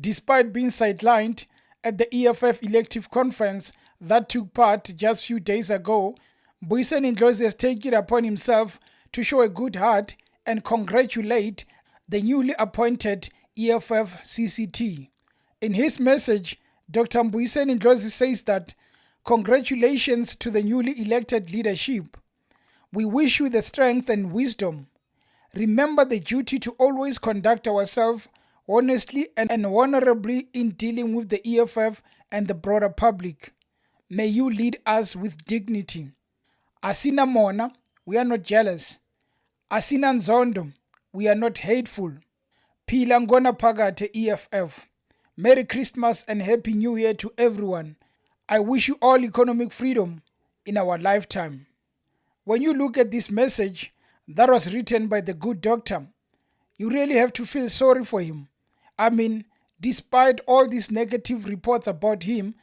Despite being sidelined at the EFF elective conference that took part just a few days ago, Mbuyiseni Ndlozi has taken it upon himself to show a good heart and congratulate the newly appointed EFF CCT. In his message, Dr. Mbuyiseni Ndlozi says that, "Congratulations to the newly elected leadership. We wish you the strength and wisdom. Remember the duty to always conduct ourselves honestly and honorably in dealing with the EFF and the broader public. May you lead us with dignity. Asina mona, we are not jealous. Asina nzondo, we are not hateful. Phila ngona phakathe EFF. Merry Christmas and Happy New Year to everyone. I wish you all economic freedom in our lifetime." When you look at this message that was written by the good doctor, you really have to feel sorry for him. I mean, despite all these negative reports about him,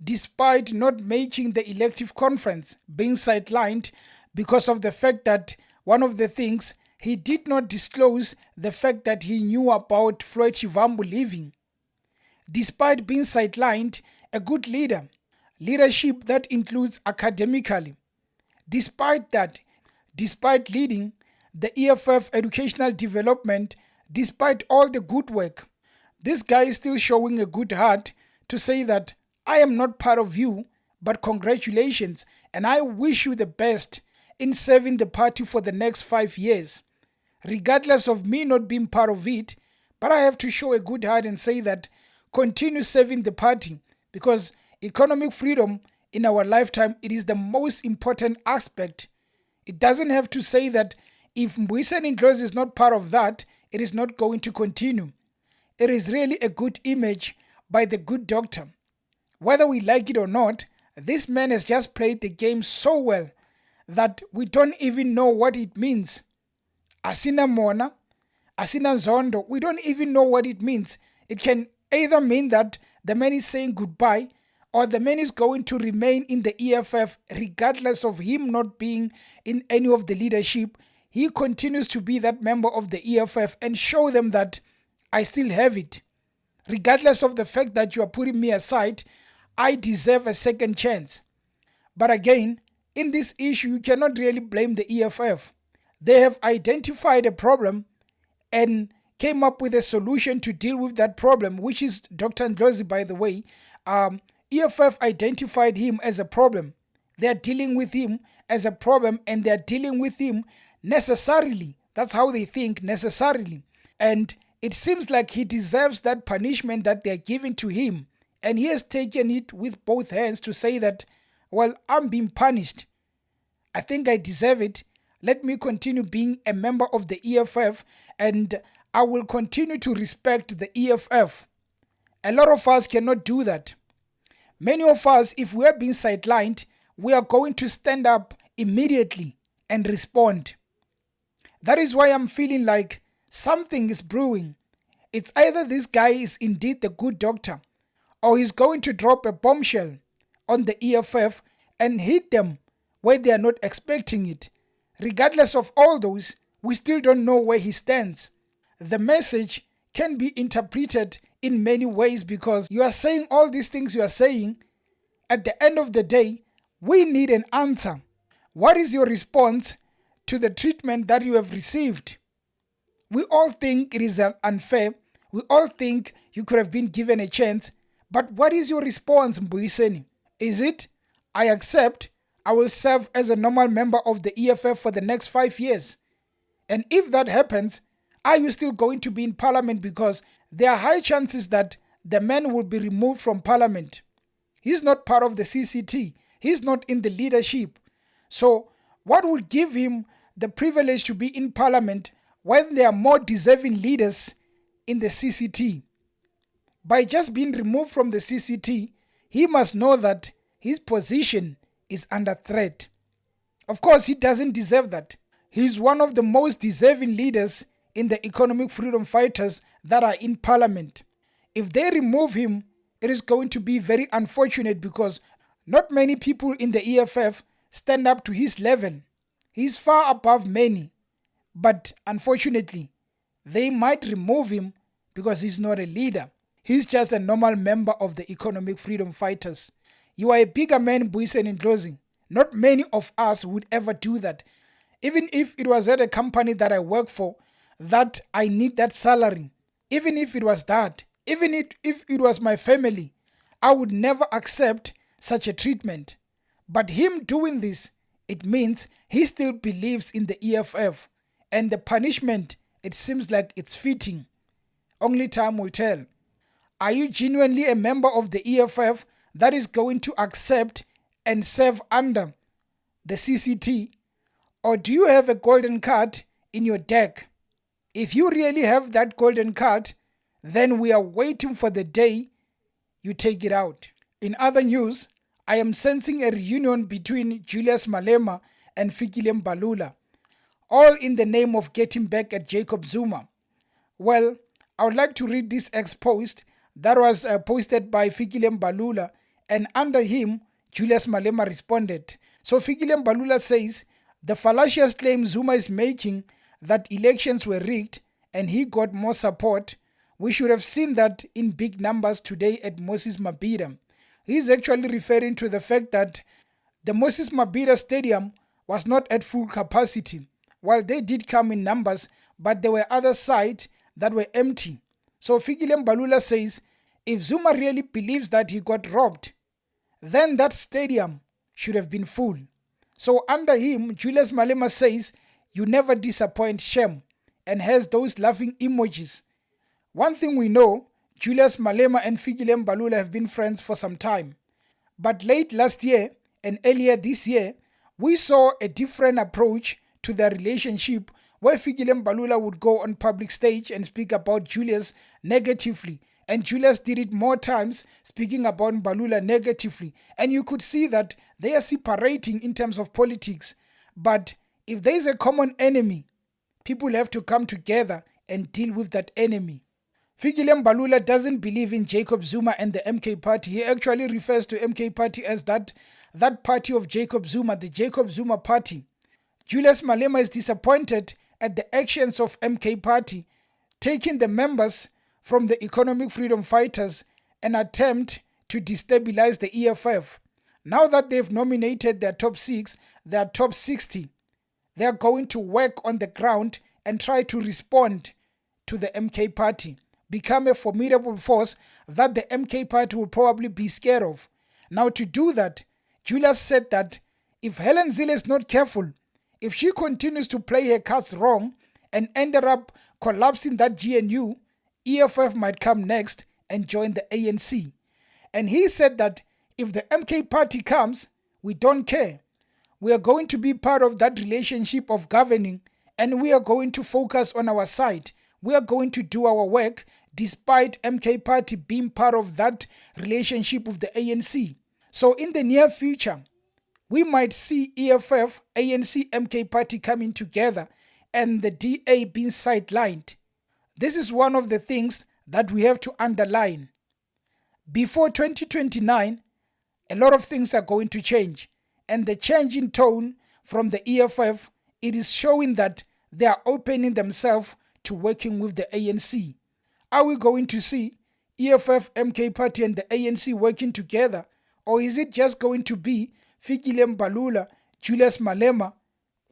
despite not making the elective conference, being sidelined because of the fact that one of the things, he did not disclose the fact that he knew about Floyd Shivambu leaving. Despite being sidelined, a good leadership that includes academically. Despite that, despite leading the EFF educational development, despite all the good work, this guy is still showing a good heart to say that, "I am not part of you, but congratulations, and I wish you the best in serving the party for the next 5 years. Regardless of me not being part of it, but I have to show a good heart and say that continue serving the party, because economic freedom in our lifetime, it is the most important aspect. It doesn't have to say that if Mbuyiseni Ndlozi is not part of that, it is not going to continue." It is really a good image by the good doctor. Whether we like it or not, this man has just played the game so well that we don't even know what it means. Asina mona, asina zondo, we don't even know what it means. It can either mean that the man is saying goodbye, or the man is going to remain in the EFF regardless of him not being in any of the leadership. He continues to be that member of the EFF and show them that I still have it. Regardless of the fact that you are putting me aside, I deserve a second chance. But again, in this issue, you cannot really blame the EFF. They have identified a problem and came up with a solution to deal with that problem, which is Dr. Ndlozi, by the way. EFF identified him as a problem. They are dealing with him as a problem, and they are dealing with him necessarily. That's how they think, necessarily. And it seems like he deserves that punishment that they are giving to him. And he has taken it with both hands to say that, well, I'm being punished. I think I deserve it. Let me continue being a member of the EFF, and I will continue to respect the EFF. A lot of us cannot do that. Many of us, if we are being sidelined, we are going to stand up immediately and respond. That is why I'm feeling like something is brewing. It's either this guy is indeed the good doctor, or he's going to drop a bombshell on the EFF and hit them where they are not expecting it. Regardless of all those, we still don't know where he stands. The message can be interpreted in many ways, because you are saying all these things you are saying. At the end of the day, we need an answer. What is your response to the treatment that you have received? We all think it is unfair. We all think you could have been given a chance. But what is your response, Mbuyiseni? Is it, "I accept, I will serve as a normal member of the EFF for the next 5 years"? And if that happens, are you still going to be in parliament? Because there are high chances that the man will be removed from parliament. He's not part of the CCT. He's not in the leadership. So what would give him the privilege to be in parliament when there are more deserving leaders in the CCT? By just being removed from the CCT, he must know that his position is under threat. Of course, he doesn't deserve that. He's one of the most deserving leaders in the economic freedom fighters that are in parliament. If they remove him, it is going to be very unfortunate, because not many people in the EFF stand up to his level. He's far above many. But unfortunately, they might remove him because he's not a leader. He's just a normal member of the economic freedom fighters. You are a bigger man, Mbuyiseni Ndlozi. Not many of us would ever do that. Even if it was at a company that I work for, that I need that salary, even if it was that, even if it was my family, I would never accept such a treatment. But him doing this, it means he still believes in the EFF. And the punishment, it seems like it's fitting. Only time will tell. Are you genuinely a member of the EFF that is going to accept and serve under the CCT? Or do you have a golden card in your deck? If you really have that golden card, then we are waiting for the day you take it out. In other news, I am sensing a reunion between Julius Malema and Mbalula, all in the name of getting back at Jacob Zuma. Well, I would like to read this ex-post that was posted by Mbalula, and under him, Julius Malema responded. So Mbalula says, the fallacious claim Zuma is making that elections were rigged and he got more support, we should have seen that in big numbers today at Moses Mabhida. He is actually referring to the fact that the Moses Mabhida Stadium was not at full capacity. While they did come in numbers, but there were other sides that were empty. So Mbalula says, if Zuma really believes that he got robbed, then that stadium should have been full. So under him, Julius Malema says, you never disappoint Shem, and has those laughing emojis. One thing we know, Julius Malema and Mbalula have been friends for some time. But late last year and earlier this year, we saw a different approach to their relationship where Mbalula would go on public stage and speak about Julius negatively. And Julius did it more times, speaking about Mbalula negatively. And you could see that they are separating in terms of politics. But if there is a common enemy, people have to come together and deal with that enemy. Mbalula doesn't believe in Jacob Zuma and the MK party. He actually refers to MK party as that party of Jacob Zuma, the Jacob Zuma party. Julius Malema is disappointed at the actions of MK party, taking the members from the economic freedom fighters and attempt to destabilize the EFF. Now that they've nominated their top 6, their top 60, they are going to work on the ground and try to respond to the MK party, become a formidable force that the MK party will probably be scared of. Now to do that, Julius said that if Helen Zille is not careful, if she continues to play her cards wrong and ended up collapsing that GNU, EFF might come next and join the ANC. And he said that if the MK party comes, we don't care. We are going to be part of that relationship of governing, and we are going to focus on our side. We are going to do our work despite MK party being part of that relationship with the ANC. So in the near future, we might see EFF, ANC, MK party coming together and the DA being sidelined. This is one of the things that we have to underline. Before 2029, a lot of things are going to change. And the change in tone from the EFF, it is showing that they are opening themselves to working with the ANC. Are we going to see EFF, MK party and the ANC working together? Or is it just going to be Mbalula, Julius Malema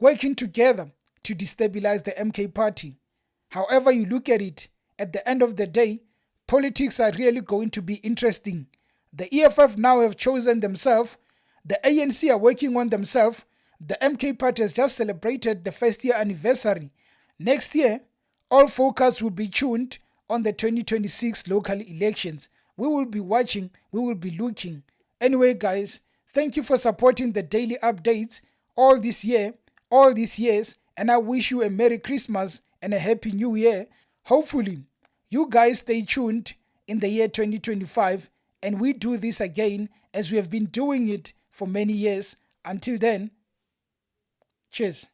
working together to destabilize the MK party? However you look at it, at the end of the day, politics are really going to be interesting. The EFF now have chosen themselves. The ANC are working on themselves. The MK party has just celebrated the first year anniversary. Next year, all focus will be tuned on the 2026 local elections. We will be watching, we will be looking. Anyway, guys, thank you for supporting the daily updates all this year, all these years, and I wish you a Merry Christmas and a Happy New Year. Hopefully, you guys stay tuned in the year 2025 and we do this again as we have been doing it for many years. Until then, cheers.